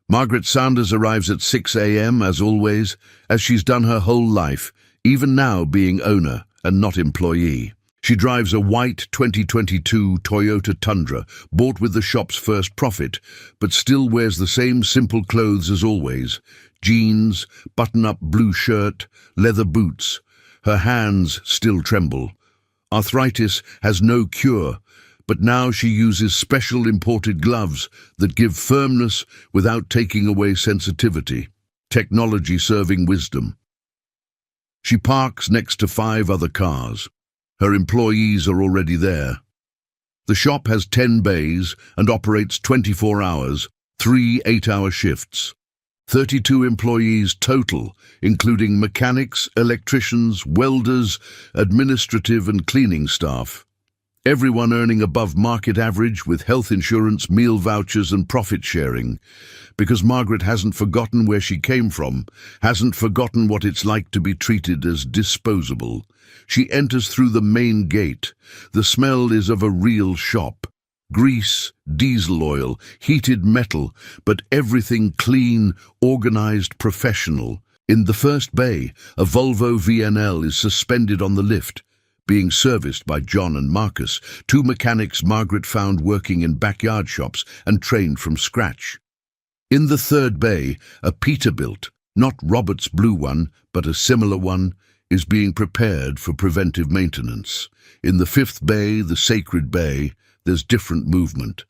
Margaret Sanders arrives at 6 a.m. as always, as she's done her whole life, even now being owner and not employee. She drives a white 2022 Toyota Tundra, bought with the shop's first profit, but still wears the same simple clothes as always. Jeans, button-up blue shirt, leather boots. Her hands still tremble. Arthritis has no cure, but now she uses special imported gloves that give firmness without taking away sensitivity. Technology serving wisdom. She parks next to 5 other cars. Her employees are already there. The shop has 10 bays and operates 24 hours, 3 8-hour shifts. 32 employees total, including mechanics, electricians, welders, administrative and cleaning staff. Everyone earning above market average with health insurance, meal vouchers and profit sharing. Because Margaret hasn't forgotten where she came from, hasn't forgotten what it's like to be treated as disposable. She enters through the main gate. The smell is of a real shop. Grease, diesel oil, heated metal, but everything clean, organized, professional. In the first bay, a Volvo VNL is suspended on the lift, being serviced by John and Marcus, 2 mechanics Margaret found working in backyard shops and trained from scratch. In the third bay, a Peterbilt, not Robert's blue one, but a similar one, is being prepared for preventive maintenance. In the 5th bay, the sacred bay, there's different movement.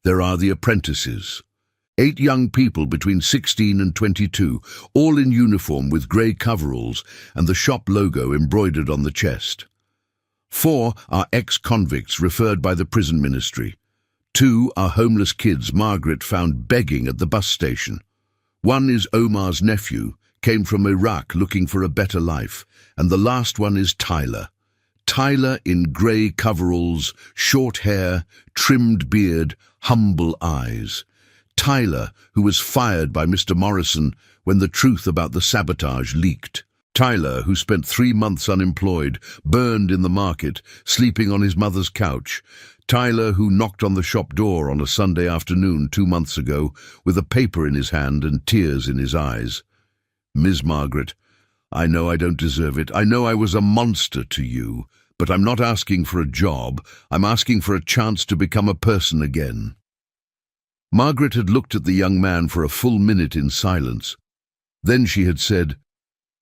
There are the apprentices. 8 young people between 16 and 22, all in uniform with grey coveralls and the shop logo embroidered on the chest. 4 are ex-convicts referred by the prison ministry. 2 are homeless kids Margaret found begging at the bus station. 1 is Omar's nephew, came from Iraq looking for a better life. And the last one is Tyler. Tyler in grey coveralls, short hair, trimmed beard, humble eyes. Tyler, who was fired by Mr. Morrison when the truth about the sabotage leaked. Tyler, who spent 3 months unemployed, burned in the market, sleeping on his mother's couch. Tyler, who knocked on the shop door on a Sunday afternoon 2 months ago, with a paper in his hand and tears in his eyes. "Ms. Margaret, I know I don't deserve it. I know I was a monster to you, but I'm not asking for a job. I'm asking for a chance to become a person again." Margaret had looked at the young man for a full minute in silence. Then she had said,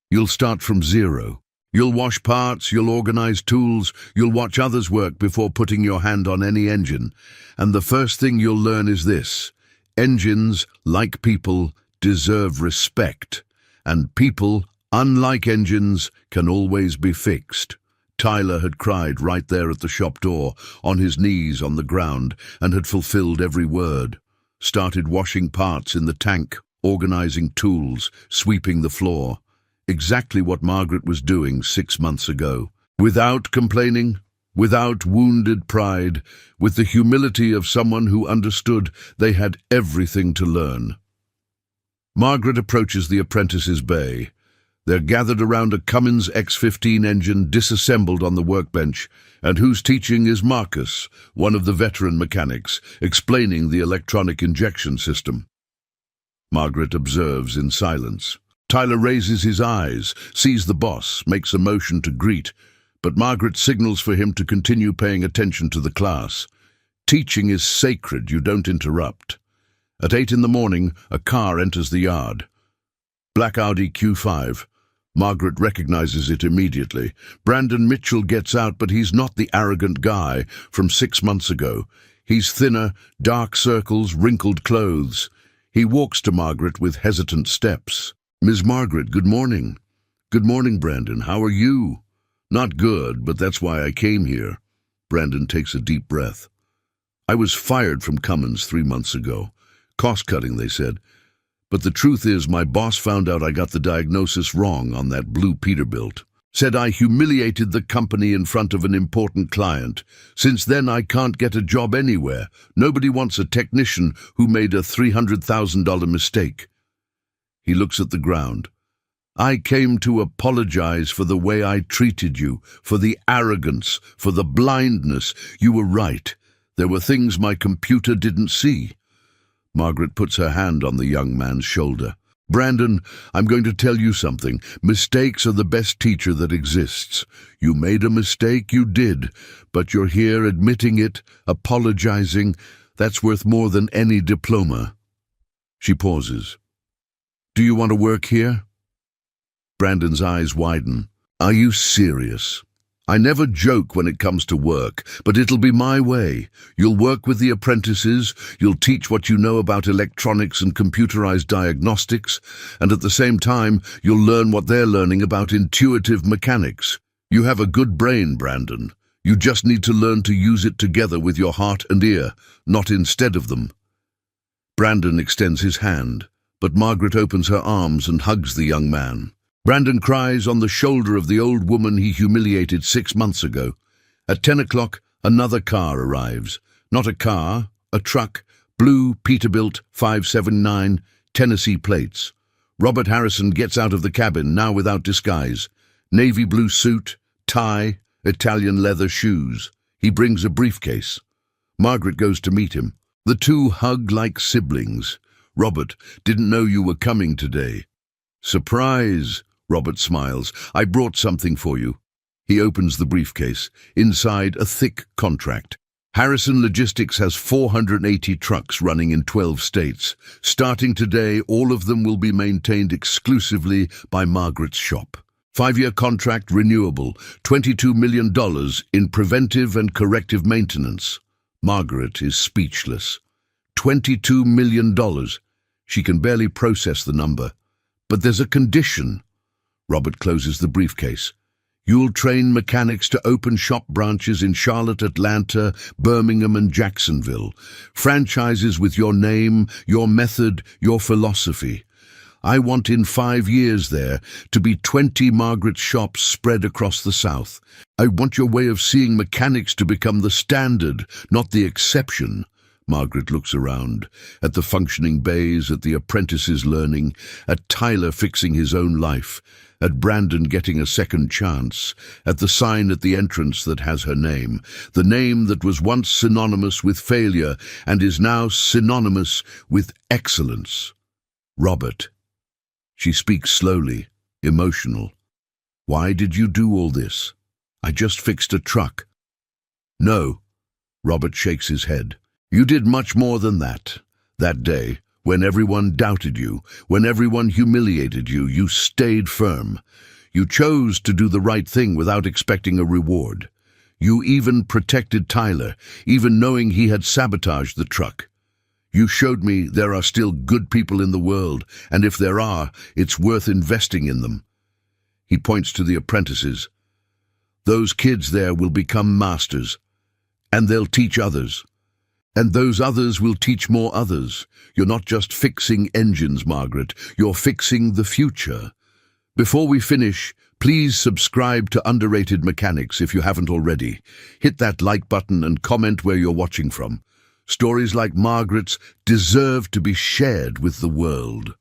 "You'll start from zero. You'll wash parts, you'll organize tools, you'll watch others work before putting your hand on any engine. And the first thing you'll learn is this: Engines, like people, deserve respect, and people, unlike engines, can always be fixed. Tyler had cried right there at the shop door, on his knees on the ground, and had fulfilled every word. Started washing parts in the tank, organizing tools, sweeping the floor. Exactly what Margaret was doing 6 months ago. Without complaining, without wounded pride, with the humility of someone who understood they had everything to learn. Margaret approaches the apprentices' bay. They're gathered around a Cummins X15 engine disassembled on the workbench, and whose teaching is Marcus, one of the veteran mechanics, explaining the electronic injection system. Margaret observes in silence. Tyler raises his eyes, sees the boss, makes a motion to greet, but Margaret signals for him to continue paying attention to the class. Teaching is sacred, you don't interrupt. At 8 in the morning, a car enters the yard. Black Audi Q5. Margaret recognizes it immediately. Brandon Mitchell gets out, but he's not the arrogant guy from 6 months ago. He's thinner, dark circles, wrinkled clothes. He walks to Margaret with hesitant steps. "Ms. Margaret, good morning." "Good morning, Brandon. How are you?" "Not good, but that's why I came here." Brandon takes a deep breath. "I was fired from Cummins 3 months ago. Cost-cutting, they said. But the truth is, my boss found out I got the diagnosis wrong on that blue Peterbilt. Said I humiliated the company in front of an important client. Since then, I can't get a job anywhere. Nobody wants a technician who made a $300,000 mistake." He looks at the ground. "I came to apologize for the way I treated you, for the arrogance, for the blindness. You were right. There were things my computer didn't see." Margaret puts her hand on the young man's shoulder. "Brandon, I'm going to tell you something. Mistakes are the best teacher that exists. You made a mistake, you did, but you're here admitting it, apologizing. That's worth more than any diploma." She pauses. "Do you want to work here?" Brandon's eyes widen. "Are you serious?" "I never joke when it comes to work, but it'll be my way. You'll work with the apprentices, you'll teach what you know about electronics and computerized diagnostics, and at the same time, you'll learn what they're learning about intuitive mechanics. You have a good brain, Brandon. You just need to learn to use it together with your heart and ear, not instead of them." Brandon extends his hand, but Margaret opens her arms and hugs the young man. Brandon cries on the shoulder of the old woman he humiliated 6 months ago. At 10 o'clock, another car arrives. Not a car, a truck, blue Peterbilt 579, Tennessee plates. Robert Harrison gets out of the cabin, now without disguise. Navy blue suit, tie, Italian leather shoes. He brings a briefcase. Margaret goes to meet him. The two hug like siblings. "Robert, didn't know you were coming today." "Surprise!" Robert smiles. "I brought something for you." He opens the briefcase. Inside, a thick contract. Harrison Logistics has 480 trucks running in 12 states. Starting today, all of them will be maintained exclusively by Margaret's shop. 5-year contract, renewable, $22 million in preventive and corrective maintenance. Margaret is speechless. $22 million. She can barely process the number. But there's a condition. Robert closes the briefcase. "You'll train mechanics to open shop branches in Charlotte, Atlanta, Birmingham, and Jacksonville. Franchises with your name, your method, your philosophy. I want in 5 years there to be 20 Margaret shops spread across the South. I want your way of seeing mechanics to become the standard, not the exception." Margaret looks around, at the functioning bays, at the apprentices learning, at Tyler fixing his own life, at Brandon getting a second chance, at the sign at the entrance that has her name, the name that was once synonymous with failure and is now synonymous with excellence. "Robert." She speaks slowly, emotional. "Why did you do all this?" "I just fixed a truck." "No." Robert shakes his head. "You did much more than that. That day, when everyone doubted you, when everyone humiliated you, you stayed firm. You chose to do the right thing without expecting a reward. You even protected Tyler, even knowing he had sabotaged the truck. You showed me there are still good people in the world, and if there are, it's worth investing in them. He points to the apprentices. Those kids there will become masters, and they'll teach others. And those others will teach more others. You're not just fixing engines, Margaret. You're fixing the future. Before we finish, please subscribe to Underrated Mechanics if you haven't already. Hit that like button and comment where you're watching from. Stories like Margaret's deserve to be shared with the world.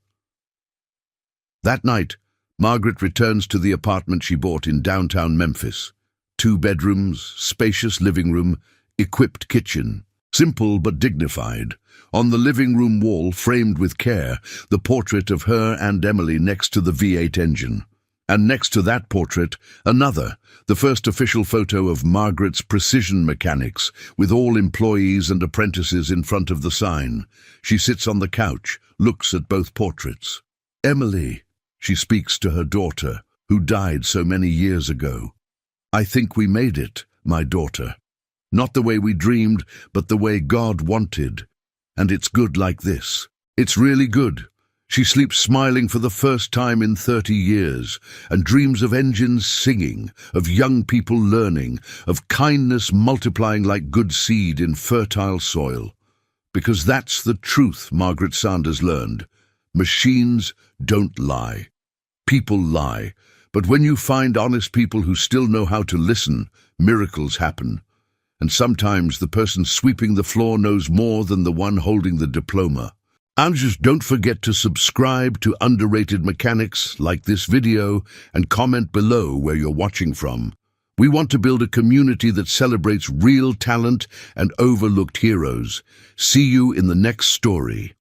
That night, Margaret returns to the apartment she bought in downtown Memphis. 2 bedrooms, spacious living room, equipped kitchen. Simple but dignified. On the living room wall, framed with care, the portrait of her and Emily next to the V8 engine. And next to that portrait, another, the first official photo of Margaret's Precision Mechanics, with all employees and apprentices in front of the sign. She sits on the couch, looks at both portraits. Emily, she speaks to her daughter, who died so many years ago. I think we made it, my daughter. Not the way we dreamed, but the way God wanted. And it's good like this. It's really good. She sleeps smiling for the first time in 30 years, and dreams of engines singing, of young people learning, of kindness multiplying like good seed in fertile soil. Because that's the truth Margaret Sanders learned. Machines don't lie. People lie. But when you find honest people who still know how to listen, miracles happen. And sometimes the person sweeping the floor knows more than the one holding the diploma. And just don't forget to subscribe to Underrated Mechanics, like this video, and comment below where you're watching from. We want to build a community that celebrates real talent and overlooked heroes. See you in the next story.